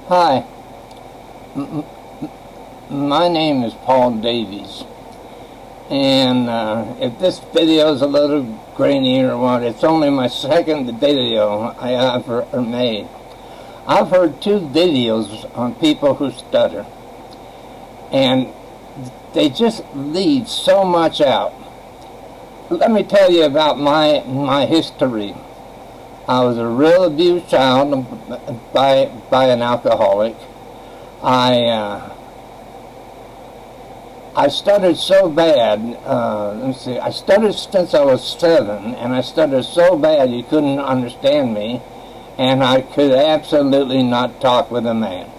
Hi, M- my name is Paul Davies, and if this video is a little grainy or what, it's only my second video I ever made. I've heard two videos on people who stutter, and they just leave so much out. Let me tell you about my history. I was a real abused child by an alcoholic. I stuttered so bad. I stuttered since I was 7, and I stuttered so bad you couldn't understand me, and I could absolutely not talk with a man.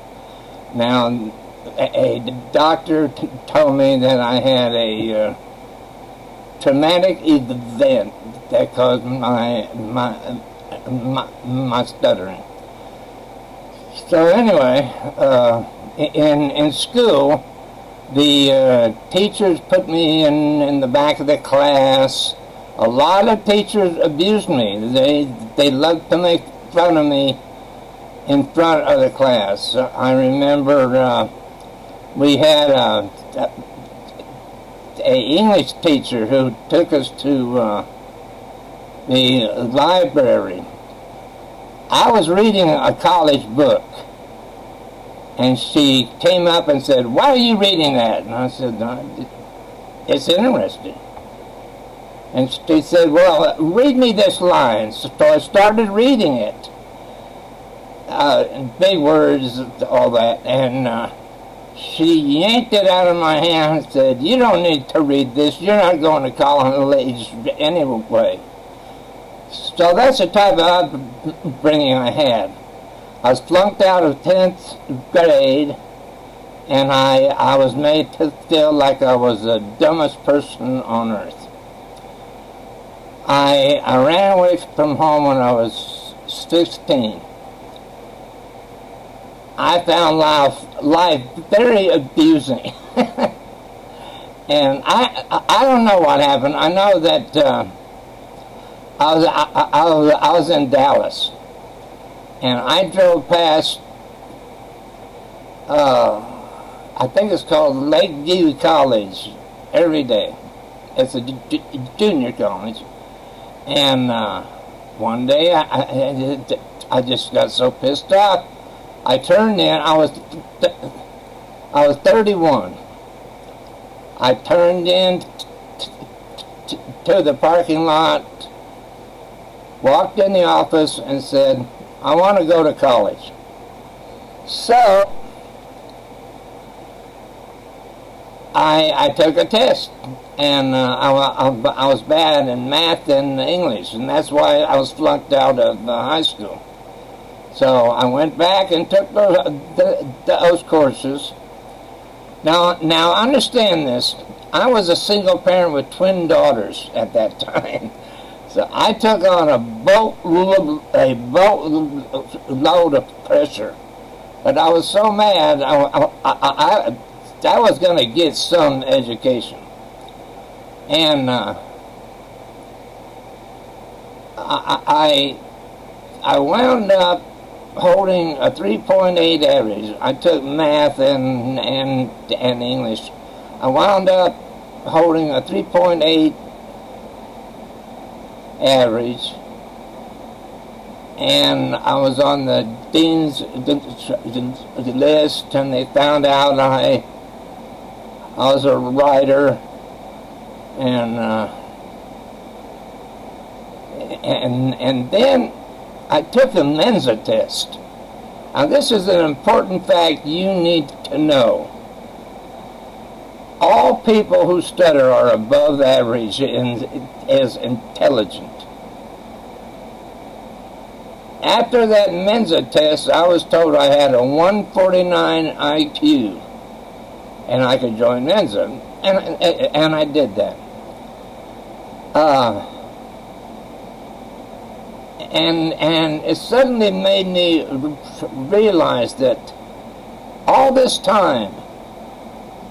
Now, a doctor told me that I had a traumatic event that caused my stuttering. So anyway, in school, the teachers put me in the back of the class. A lot of teachers abused me. They loved to make fun of me in front of the class. I remember we had a English teacher who took us to the library. I was reading a college book, and she came up and said, "Why are you reading that?" And I said, "It's interesting." And she said, "Well, read me this line." So I started reading it. Big words, all that. And she yanked it out of my hand and said, "You don't need to read this. You're not going to college anyway." So that's the type of upbringing I had. I was flunked out of 10th grade, and I was made to feel like I was the dumbest person on earth. I ran away from home when I was 16. I found life very abusing. And I don't know what happened. I know that I was in Dallas, and I drove past, I think it's called Lakeview College, every day. It's a junior college. And one day I just got so pissed off. I turned in. I was 31. I turned in to the parking lot, walked in the office and said, "I want to go to college." So I took a test, and I was bad in math and English, and that's why I was flunked out of high school. So I went back and took those courses. Now understand this. I was a single parent with twin daughters at that time. So I took on a boatload of pressure. But I was so mad, I was going to get some education. And I wound up holding a 3.8 average. I took math and English. I wound up holding a 3.8 average, and I was on the dean's list, and they found out I was a writer, and then I took the Mensa test. Now this is an important fact you need to know. All people who stutter are above average as intelligent. After that Mensa test, I was told I had a 149 IQ, and I could join Mensa, and I did that. And it suddenly made me realize that all this time,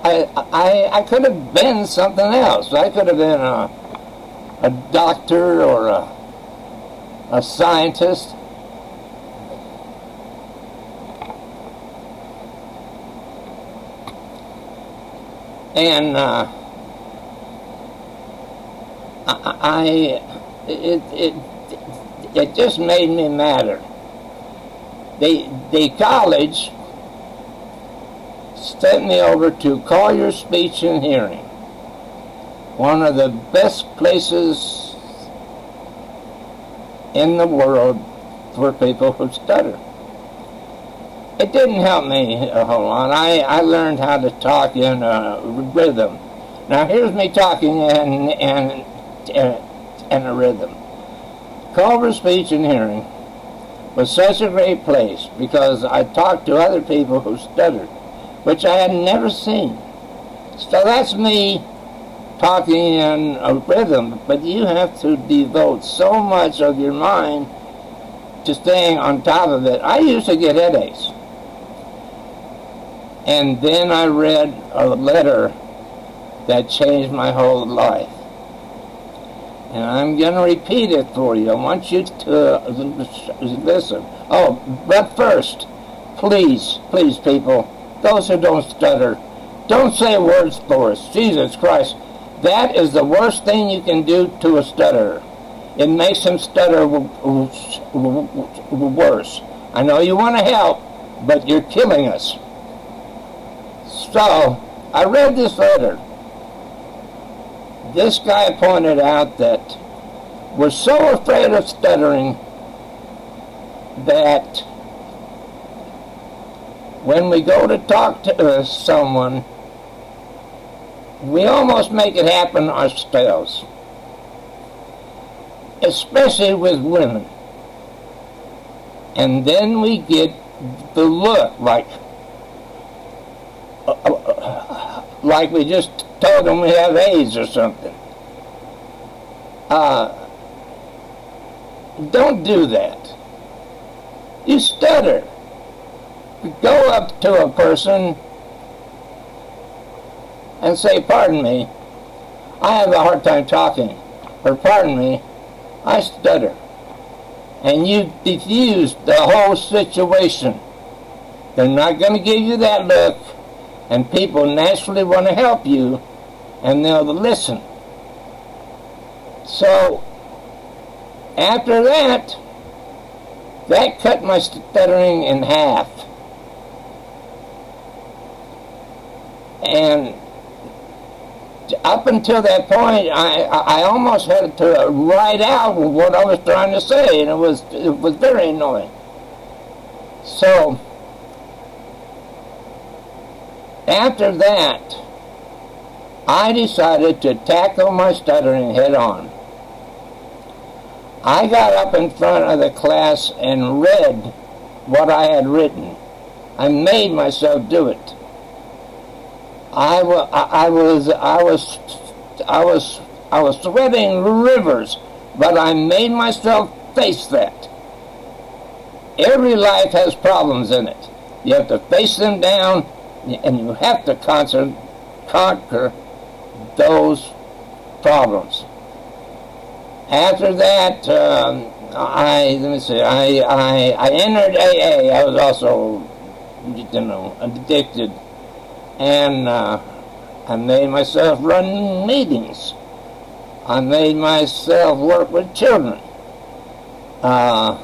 I could have been something else. I could have been a doctor or a scientist. And it just made me madder. The college sent me over to Collier Speech and Hearing, one of the best places in the world for people who stutter. It didn't help me a whole lot. I learned how to talk in a rhythm. Now here's me talking in a rhythm. Culver Speech and Hearing was such a great place because I talked to other people who stuttered, which I had never seen. So that's me talking in a rhythm, but you have to devote so much of your mind to staying on top of it. I used to get headaches. And then I read a letter that changed my whole life. And I'm going to repeat it for you. I want you to listen. Oh, but first, please, please, people, those who don't stutter, don't say words for us. Jesus Christ, that is the worst thing you can do to a stutterer. It makes him stutter worse. I know you want to help, but you're killing us. So, I read this letter. This guy pointed out that we're so afraid of stuttering that when we go to talk to someone, we almost make it happen ourselves, especially with women. And then we get the look like we just told them we have AIDS or something. Don't do that. You stutter. Go up to a person and say, pardon me, I have a hard time talking, or pardon me, I stutter. And you diffuse the whole situation. They're not going to give you that look, and people naturally want to help you, and they'll listen. So, after that cut my stuttering in half. And up until that point, I almost had to write out what I was trying to say, and it was very annoying. So, after that, I decided to tackle my stuttering head on. I got up in front of the class and read what I had written. I made myself do it. I was sweating rivers, but I made myself face that. Every life has problems in it. You have to face them down, and you have to conquer those problems. After that, I entered AA. I was also, addicted, and I made myself run meetings. I made myself work with children. I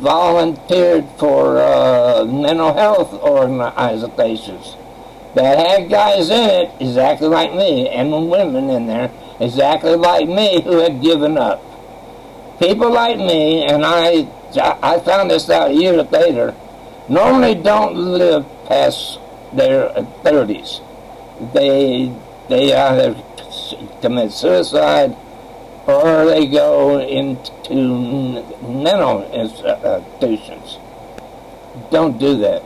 volunteered for mental health organizations that had guys in it exactly like me, and women in there exactly like me who had given up. People like me, and I found this out years later, normally don't live past their 30s. They either commit suicide or they go into mental institutions. Don't do that.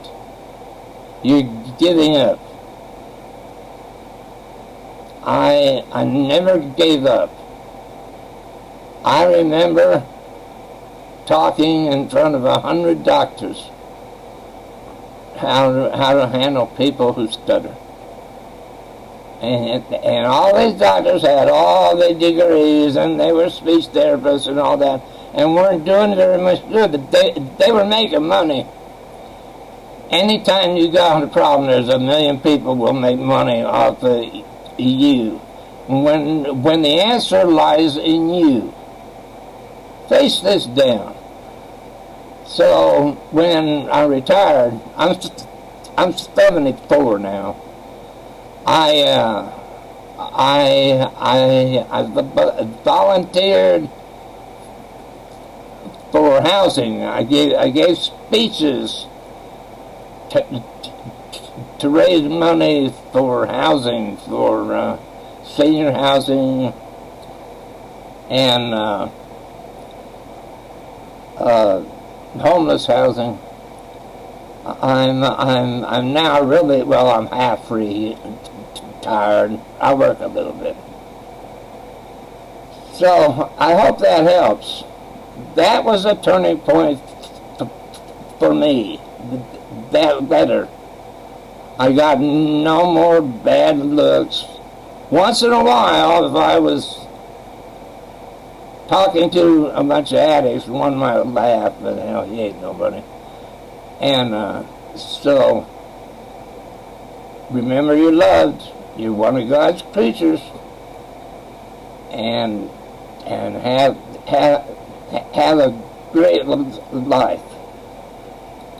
You're giving up. I never gave up. I remember talking in front of 100 doctors how to handle people who stutter. And all these doctors had all the degrees, and they were speech therapists and all that, and weren't doing very much good. They were making money. anytime you got a problem, there's a million people will make money off of you. When the answer lies in you, face this down. So when I retired, I'm 74 now. I volunteered for housing. I gave speeches to raise money for housing, for senior housing, and homeless housing. I'm now really, well, I'm half free, tired. I work a little bit. So I hope that helps. That was a turning point for me. That better. I got no more bad looks. Once in a while, if I was talking to a bunch of addicts, one might laugh, but hell, he ain't nobody. And so, remember you're loved. You're one of God's creatures, and have a great life.